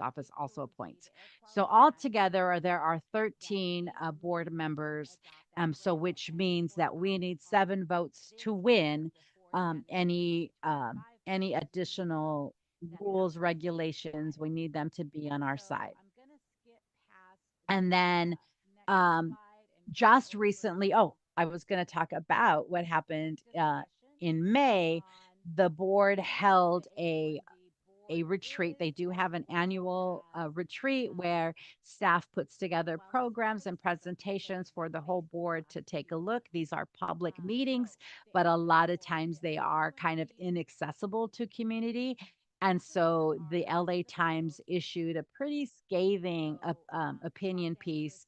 office also appoints. So altogether, there are 13 board members. So which means that we need 7 votes to win any additional rules, regulations. We need them to be on our side. And then just recently, I was going to talk about what happened in May. The board held a retreat. They do have an annual retreat where staff puts together programs and presentations for the whole board to take a look. These are public meetings, but a lot of times they are kind of inaccessible to community. And so the LA Times issued a pretty scathing opinion piece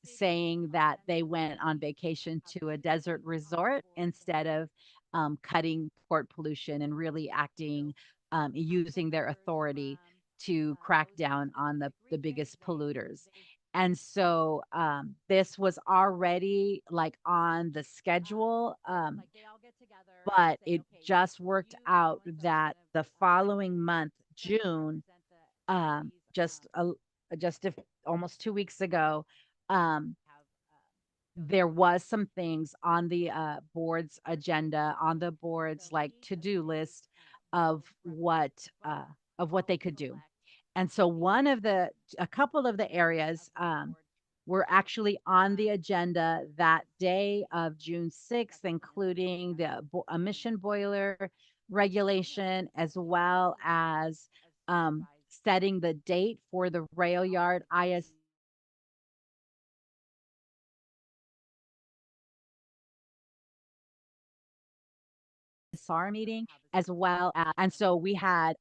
saying that they went on vacation to a desert resort instead of cutting port pollution and really acting, using their authority to crack down on the biggest polluters. And so this was already like on the schedule, but it just worked out that the following month, June, um, just a, just a, almost 2 weeks ago, um, there was some things on the board's agenda, on the board's like to-do list of what they could do. And so a couple of the areas were actually on the agenda that day of June 6th, including the emission boiler regulation, as well as setting the date for the rail yard ISR meeting, as well as, and so we had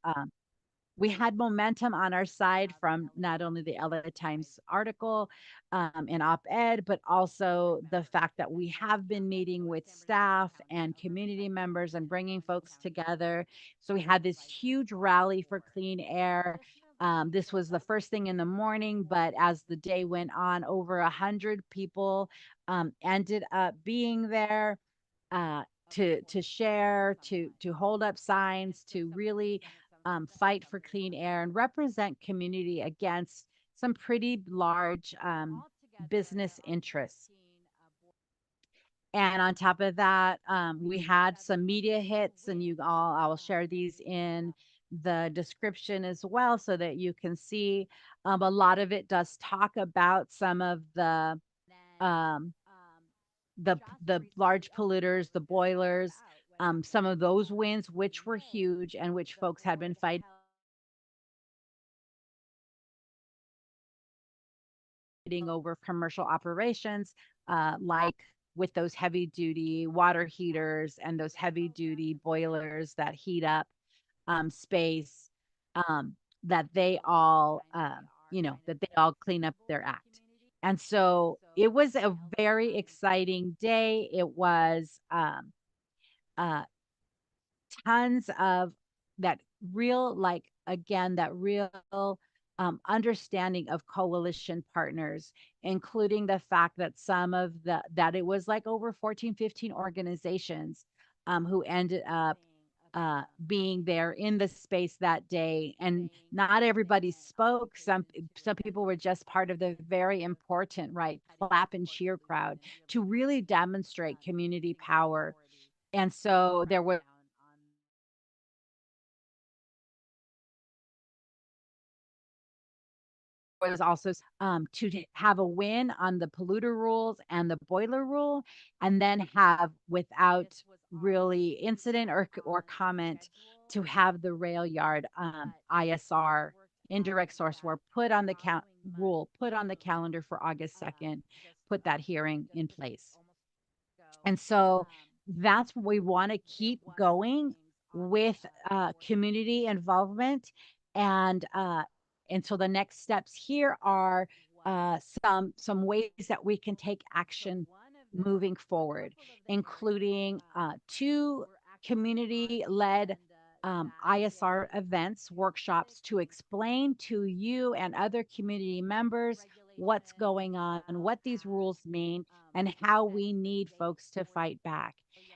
we had momentum on our side from not only the LA Times article and op-ed, but also the fact that we have been meeting with staff and community members and bringing folks together. So we had this huge rally for clean air. This was the first thing in the morning, but as the day went on, over 100 people ended up being there to share, to hold up signs, to really fight for clean air and represent community against some pretty large business interests. And on top of that, we had some media hits, and you all, I will share these in the description as well so that you can see. A lot of it does talk about some of um, the large polluters, the boilers, some of those wins, which were huge and which folks had been fighting over commercial operations, like with those heavy duty water heaters and those heavy duty boilers that heat up space, um, that they all, that they all clean up their act. And so it was a very exciting day. It was uh, tons of that real, like, again, that real understanding of coalition partners, including the fact that that it was like over 14, 15 organizations who ended up being there in the space that day. And not everybody spoke. Some people were just part of the very important, right, clap and cheer crowd to really demonstrate community power. And so there was also have a win on the polluter rules and the boiler rule, and then have, without really incident or comment, to have the rail yard ISR, indirect source were put on the rule put on the calendar for August 2nd, put that hearing in place. And so that's what we want to keep going with community involvement. And so the next steps here are some ways that we can take action moving forward, including two community-led ISR events, workshops to explain to you and other community members what's going on, what these rules mean, and how we need folks to fight back.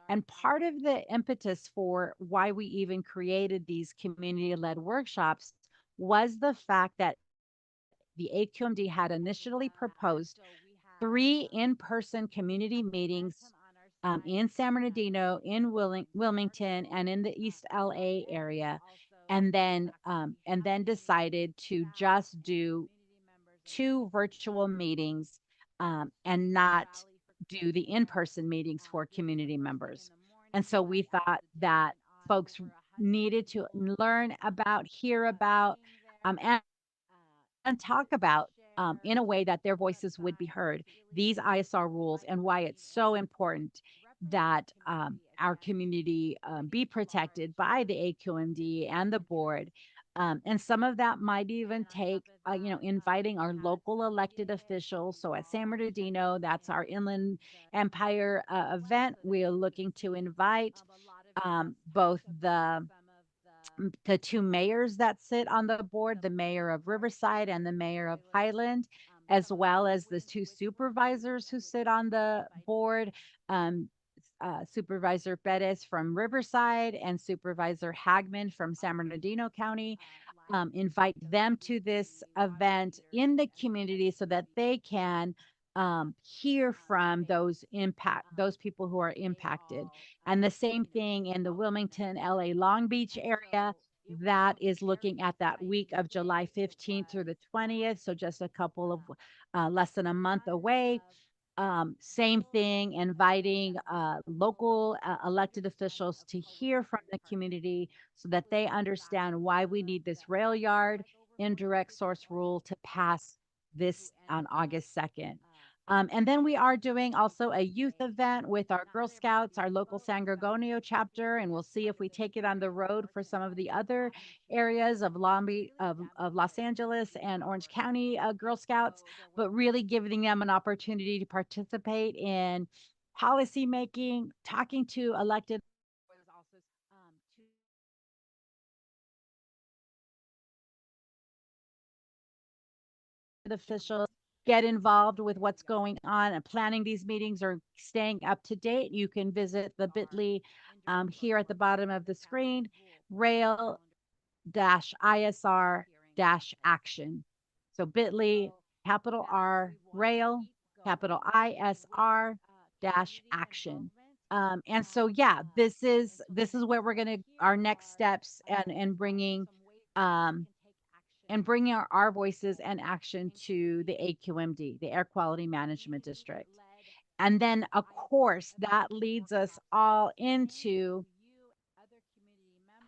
And part of the impetus for why we even created these community led workshops was the fact that the AQMD had initially proposed 3 in-person community meetings in San Bernardino, in Wilmington, and in the East LA area, and then decided to just do 2 virtual meetings and not do the in-person meetings for community members. And so we thought that folks needed to learn about, hear about, and talk about in a way that their voices would be heard, these ISR rules, and why it's so important that our community be protected by the AQMD and the board. And some of that might even take, inviting our local elected officials. So at San Bernardino, that's our Inland Empire event. We are looking to invite both the 2 mayors that sit on the board, the mayor of Riverside and the mayor of Highland, as well as the 2 supervisors who sit on the board, um, Supervisor Perez from Riverside and Supervisor Hagman from San Bernardino County. Invite them to this event in the community so that they can hear from those people who are impacted. And the same thing in the Wilmington, LA, Long Beach area that is looking at that week of July 15th through the 20th. So just a couple of less than a month away. Same thing, inviting local elected officials to hear from the community so that they understand why we need this rail yard indirect source rule to pass this on August 2nd. And then we are doing also a youth event with our Girl Scouts, our local San Gorgonio chapter, and we'll see if we take it on the road for some of the other areas of of Los Angeles and Orange County Girl Scouts, but really giving them an opportunity to participate in policy making, talking to elected officials, get involved with what's going on and planning these meetings or staying up to date. You can visit the bit.ly here at the bottom of the screen, rail ISR action. So bit.ly, capital R, rail, capital ISR action. And so, yeah, this is where we're going to, our next steps um, and bringing our voices and action to the AQMD, the Air Quality Management District. And then, of course, that leads us all into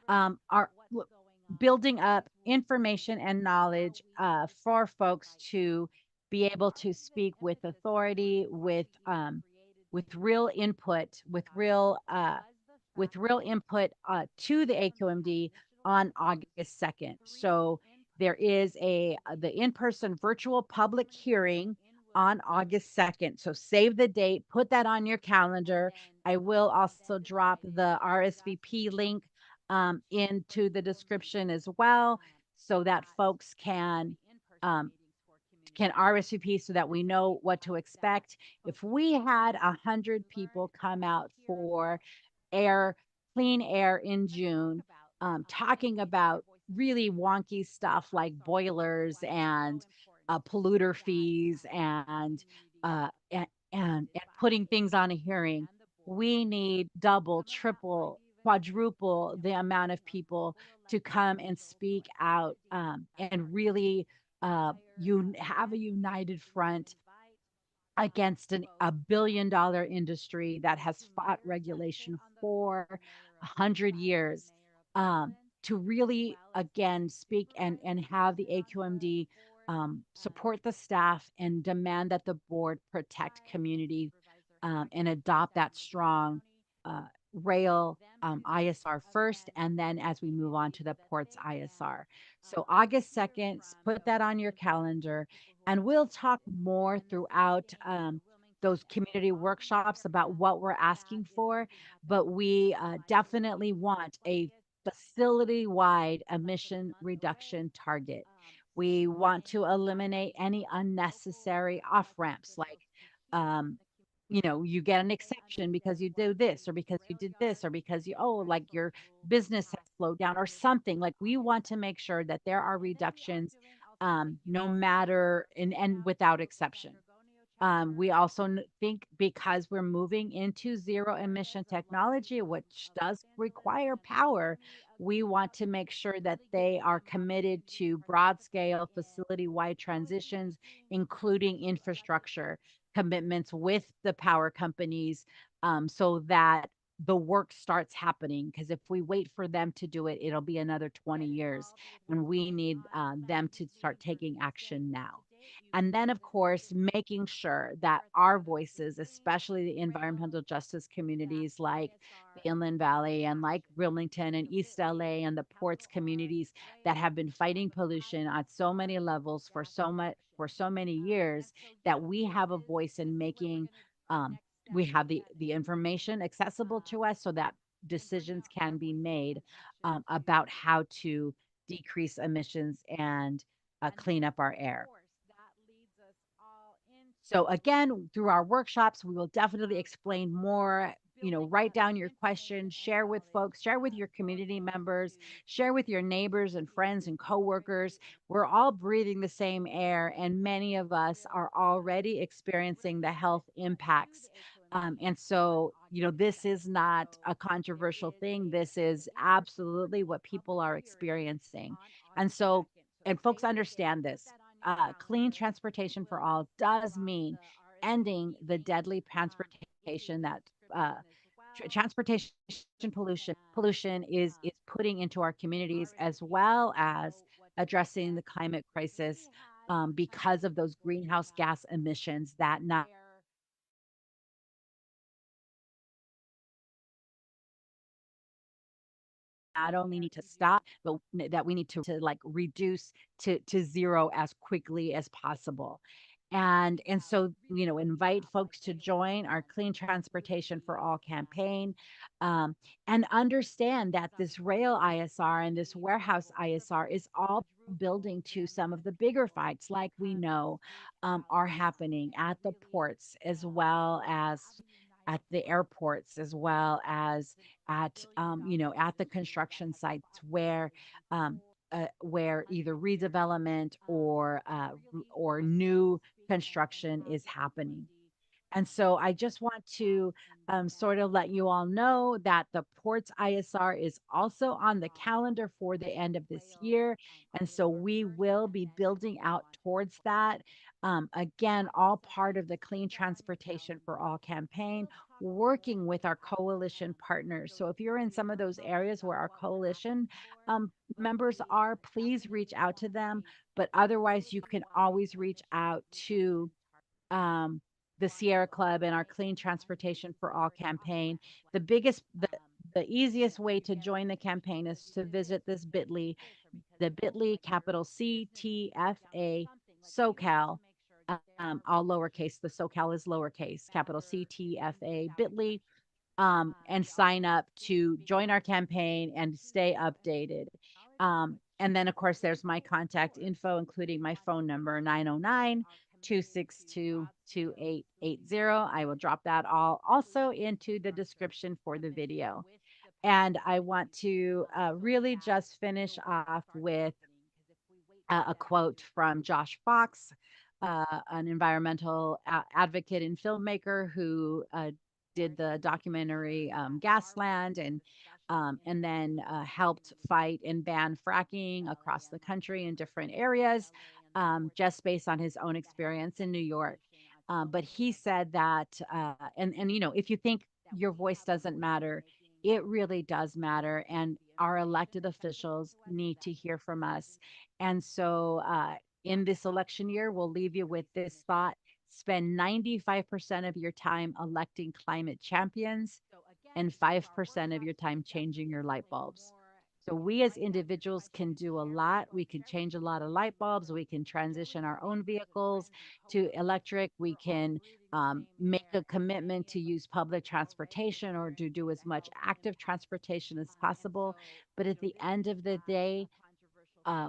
our building up information and knowledge for folks to be able to speak with authority, with real input, with real input to the AQMD on August 2nd. So there is the in-person virtual public hearing on August 2nd. So save the date, put that on your calendar. I will also drop the RSVP link into the description as well, so that folks can RSVP so that we know what to expect. If we had 100 people come out for air, clean air in June, talking about really wonky stuff like boilers and polluter fees and putting things on a hearing. We need double, triple, quadruple the amount of people to come and speak out and really you have a united front against a $1 billion industry that has fought regulation for 100 years, to really again speak and have the AQMD support the staff and demand that the board protect community and adopt that strong uh, rail ISR first, and then as we move on to the ports ISR. So August 2nd, put that on your calendar, and we'll talk more throughout those community workshops about what we're asking for. But we definitely want a facility-wide emission reduction target. We want to eliminate any unnecessary off ramps like um, you get an exception because you do this or because you did this or because like your business has slowed down or something. Like we want to make sure that there are reductions no matter and without exception. We also think because we're moving into zero emission technology, which does require power, we want to make sure that they are committed to broad scale facility wide transitions, including infrastructure commitments with the power companies, so that the work starts happening. Because if we wait for them to do it, it'll be another 20 years. And we need them to start taking action now. And then, of course, making sure that our voices, especially the environmental justice communities like the Inland Valley and like Wilmington and East LA and the ports communities that have been fighting pollution at so many levels for so many years, that we have a voice in making we have the information accessible to us so that decisions can be made about how to decrease emissions and clean up our air. So again, through our workshops, we will definitely explain more. Write down your questions, share with folks, share with your community members, share with your neighbors and friends and coworkers. We're all breathing the same air, and many of us are already experiencing the health impacts. And so, this is not a controversial thing. This is absolutely what people are experiencing. And so, and folks understand this. Clean transportation for all does mean ending the deadly transportation that uh, transportation pollution is putting into our communities, as well as addressing the climate crisis because of those greenhouse gas emissions that not only need to stop, but that we need to like reduce to zero as quickly as possible. And so, invite folks to join our Clean Transportation for All campaign, um, and understand that this rail ISR and this warehouse ISR is all building to some of the bigger fights, like we know are happening at the ports as well as at the airports, as well as at the construction sites um, where either redevelopment or new construction is happening. And so I just want to sort of let you all know that the Ports ISR is also on the calendar for the end of this year. And so we will be building out towards that. Again, all part of the Clean Transportation for All campaign, working with our coalition partners. So if you're in some of those areas where our coalition members are, please reach out to them. But otherwise, you can always reach out to um, the Sierra Club and our Clean Transportation for All campaign. The easiest way to join the campaign is to visit this bit.ly, the bit.ly capital CTFA SoCal, all lowercase. The SoCal is lowercase, capital CTFA bit.ly, and sign up to join our campaign and stay updated. And then, of course, there's my contact info, including my phone number, 909-262-2880. I will drop that all also into the description for the video. And I want to really just finish off with a quote from Josh Fox, an environmental advocate and filmmaker who did the documentary Gasland, and then helped fight and ban fracking across the country in different areas, just based on his own experience in New York. But he said that, and if you think your voice doesn't matter, it really does matter, and our elected officials need to hear from us. And so, in this election year, we'll leave you with this thought: spend 95% of your time electing climate champions and 5% of your time changing your light bulbs. So we as individuals can do a lot. We can change a lot of light bulbs. We can transition our own vehicles to electric. We can make a commitment to use public transportation or to do as much active transportation as possible. But at the end of the day,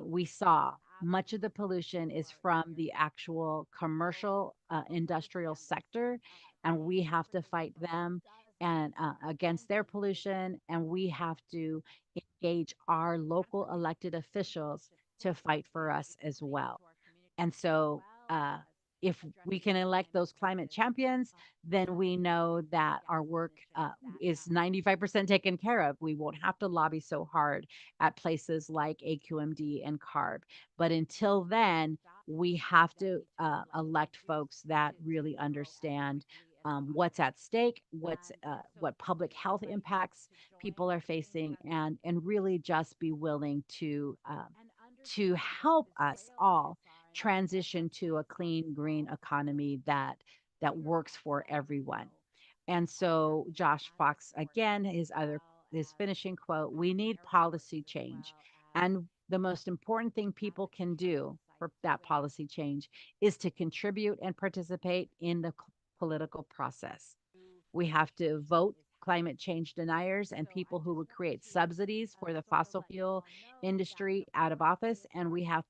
we saw much of the pollution is from the actual commercial industrial sector, and we have to fight them and against their pollution, and we have to engage our local elected officials to fight for us as well. And so, if we can elect those climate champions, then we know that our work is 95% taken care of. We won't have to lobby so hard at places like AQMD and CARB. But until then, we have to elect folks that really understand what's at stake, what public health impacts people are facing, and really just be willing to help us all transition to a clean green economy that works for everyone. And so Josh Fox, again, his finishing quote: "We need policy change, and the most important thing people can do for that policy change is to contribute and participate in the political process. We have to vote climate change deniers and people who would create subsidies for the fossil fuel industry out of office. And we have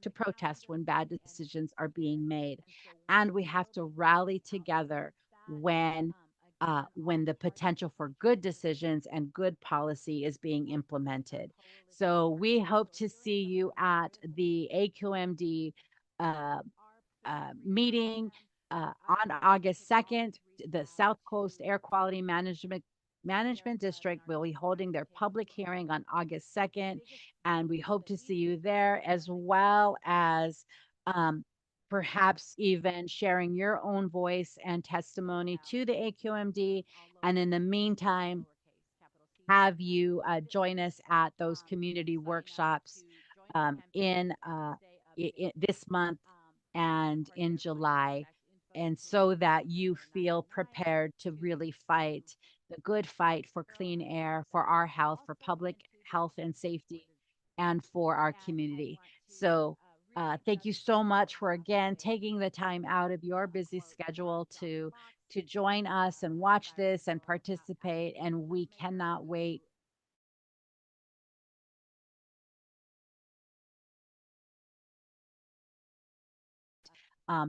to protest when bad decisions are being made. And we have to rally together when the potential for good decisions and good policy is being implemented." So we hope to see you at the AQMD uh, meeting on August 2nd. The South Coast Air Quality Management District will be holding their public hearing on August 2nd, and we hope to see you there, as well as um, perhaps even sharing your own voice and testimony to the AQMD. And in the meantime, have you join us at those community workshops in this month and in July, and so that you feel prepared to really fight the good fight for clean air, for our health, for public health and safety, and for our community. So, thank you so much for again taking the time out of your busy schedule to join us and watch this and participate. And we cannot wait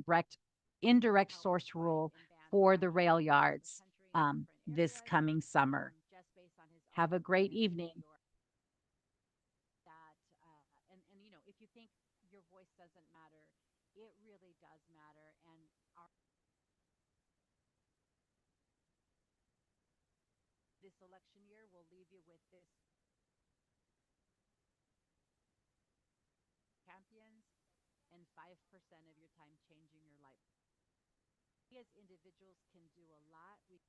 direct, indirect source rule for the rail yards this coming summer. Have a great evening. If you think your voice doesn't matter, it really does matter. And this election year will leave you with this champions and 5% of your time changing your life. We as individuals can do a lot. We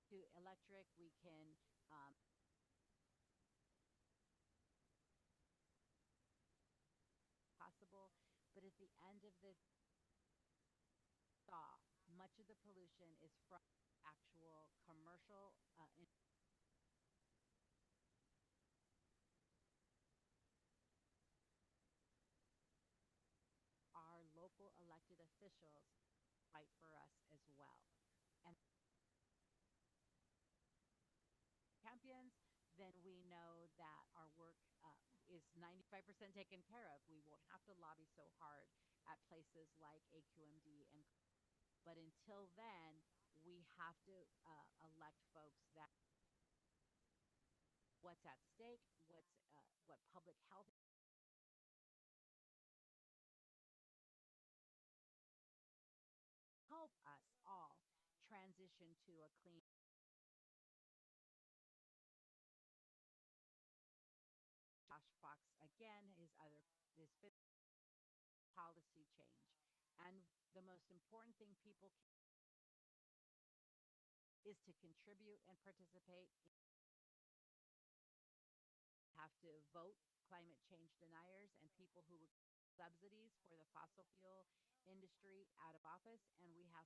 do electric, we can possible, but at the end of the saw, much of the pollution is from actual commercial our local elected officials fight for us as well. And champions, then we know that our work is 95% taken care of. We won't have to lobby so hard at places like AQMD. But until then, we have to elect folks that what's at stake, what public health help us all transition to a clean. Josh Fox again, his fifth policy change, and the most important thing people is to contribute and participate. Have to vote climate change deniers and people who subsidies for the fossil fuel industry out of office, and we have